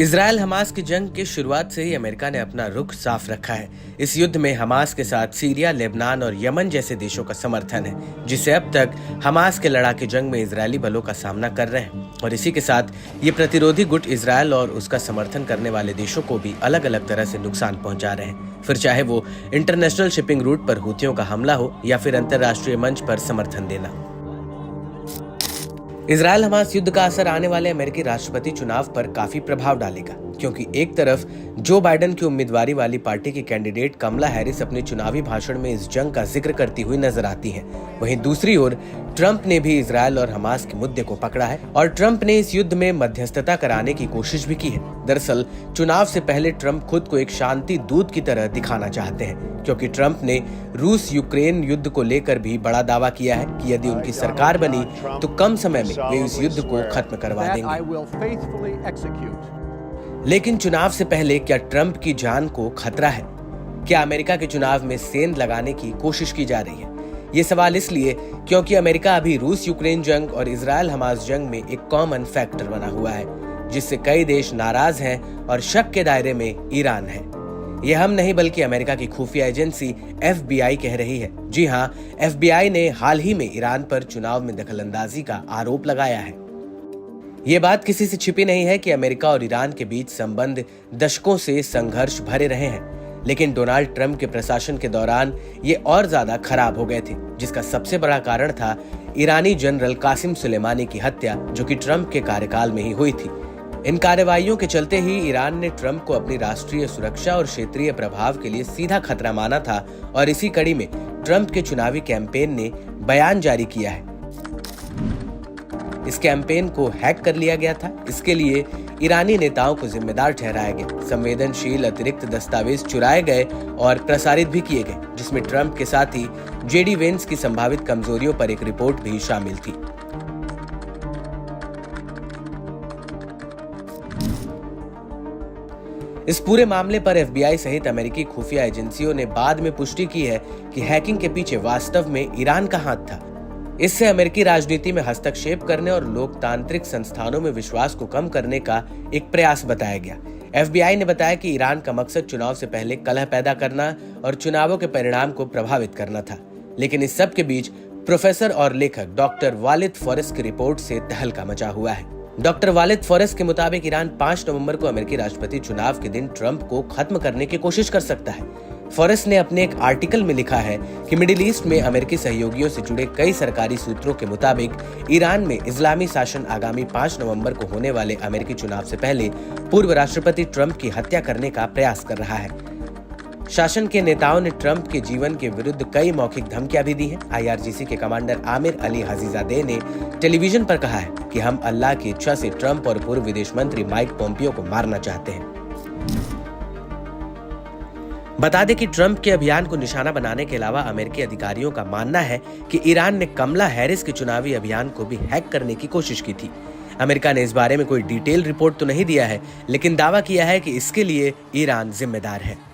Israel Hamas की जंग की शुरुआत से ही अमेरिका ने अपना रुख साफ रखा है। इस युद्ध में हमास के साथ सीरिया, लेबनान और यमन जैसे देशों का समर्थन है, जिसे अब तक हमास के लड़ाके जंग में इजरायली बलों का सामना कर रहे हैं। और इसी के साथ ये प्रतिरोधी गुट इजराइल और उसका समर्थन करने वाले देशों को भी अलग अलग तरह से नुकसान पहुंचा रहे हैं, फिर चाहे वो इंटरनेशनल शिपिंग रूट पर हुतियों का हमला हो या फिर अंतर्राष्ट्रीय मंच पर समर्थन देना। इजराइल हमास युद्ध का असर आने वाले अमेरिकी राष्ट्रपति चुनाव पर काफी प्रभाव डालेगा, क्योंकि एक तरफ जो बाइडेन की उम्मीदवारी वाली पार्टी की कैंडिडेट कमला हैरिस अपने चुनावी भाषण में इस जंग का जिक्र करती हुई नजर आती हैं, वहीं दूसरी ओर ट्रंप ने भी इजराइल और हमास के मुद्दे को पकड़ा है और ट्रंप ने इस युद्ध में मध्यस्थता कराने की कोशिश भी की है। दरअसल चुनाव से पहले ट्रंप खुद को एक शांति दूत की तरह दिखाना चाहते हैं, क्योंकि ट्रंप ने रूस यूक्रेन युद्ध को लेकर भी बड़ा दावा किया है कि यदि उनकी सरकार बनी तो कम समय में वे इस युद्ध को खत्म करवा देंगे। लेकिन चुनाव से पहले क्या ट्रंप की जान को खतरा है? क्या अमेरिका के चुनाव में सेंध लगाने की कोशिश की जा रही है? ये सवाल इसलिए क्योंकि अमेरिका अभी रूस यूक्रेन जंग और इजराइल हमास जंग में एक कॉमन फैक्टर बना हुआ है, जिससे कई देश नाराज हैं और शक के दायरे में ईरान है। ये हम नहीं बल्कि अमेरिका की खुफिया एजेंसी FBI कह रही है। जी हाँ, FBI ने हाल ही में ईरान पर चुनाव में दखलंदाजी का आरोप लगाया है। ये बात किसी से छिपी नहीं है कि अमेरिका और ईरान के बीच संबंध दशकों से संघर्ष भरे रहे हैं, लेकिन डोनाल्ड ट्रंप के प्रशासन के दौरान ये और ज्यादा खराब हो गए थे, जिसका सबसे बड़ा कारण था ईरानी जनरल कासिम सुलेमानी की हत्या, जो कि ट्रंप के कार्यकाल में ही हुई थी। इन कार्रवाइयों के चलते ही ईरान ने ट्रंप को अपनी राष्ट्रीय सुरक्षा और क्षेत्रीय प्रभाव के लिए सीधा खतरा माना था और इसी कड़ी में ट्रंप के चुनावी कैंपेन ने बयान जारी किया है। इस कैंपेन को हैक कर लिया गया था। इसके लिए ईरानी नेताओं को जिम्मेदार ठहराया गया। संवेदनशील अतिरिक्त दस्तावेज चुराए गए और प्रसारित भी किए गए, जिसमें ट्रंप के साथ ही JD वेंस की संभावित कमजोरियों पर एक रिपोर्ट भी शामिल थी। इस पूरे मामले पर FBI सहित अमेरिकी खुफिया एजेंसियों ने बाद में पुष्टि की है कि हैकिंग के पीछे वास्तव में ईरान का हाथ था। इससे अमेरिकी राजनीति में हस्तक्षेप करने और लोकतांत्रिक संस्थानों में विश्वास को कम करने का एक प्रयास बताया गया। FBI ने बताया कि ईरान का मकसद चुनाव से पहले कलह पैदा करना और चुनावों के परिणाम को प्रभावित करना था। लेकिन इस सब के बीच प्रोफेसर और लेखक डॉक्टर वालिद फॉरेस्ट की रिपोर्ट से तहलका मचा हुआ है। डॉक्टर वालिद फॉरेस्ट के मुताबिक ईरान 5 नवंबर को अमेरिकी राष्ट्रपति चुनाव के दिन ट्रंप को खत्म करने की कोशिश कर सकता है। फॉरेस्ट ने अपने एक आर्टिकल में लिखा है कि मिडिल ईस्ट में अमेरिकी सहयोगियों से जुड़े कई सरकारी सूत्रों के मुताबिक ईरान में इस्लामी शासन आगामी 5 नवंबर को होने वाले अमेरिकी चुनाव से पहले पूर्व राष्ट्रपति ट्रंप की हत्या करने का प्रयास कर रहा है। शासन के नेताओं ने ट्रंप के जीवन के विरुद्ध कई मौखिक धमकियां भी दी हैं। IRGC के कमांडर आमिर अली हजीजादे ने टेलीविजन पर कहा है कि हम अल्लाह की इच्छा से ट्रंप और पूर्व विदेश मंत्री माइक पोम्पियो को मारना चाहते हैं। बता दें कि ट्रंप के अभियान को निशाना बनाने के अलावा अमेरिकी अधिकारियों का मानना है कि ईरान ने कमला हैरिस के चुनावी अभियान को भी हैक करने की कोशिश की थी। अमेरिका ने इस बारे में कोई डिटेल रिपोर्ट तो नहीं दिया है, लेकिन दावा किया है कि इसके लिए ईरान जिम्मेदार है।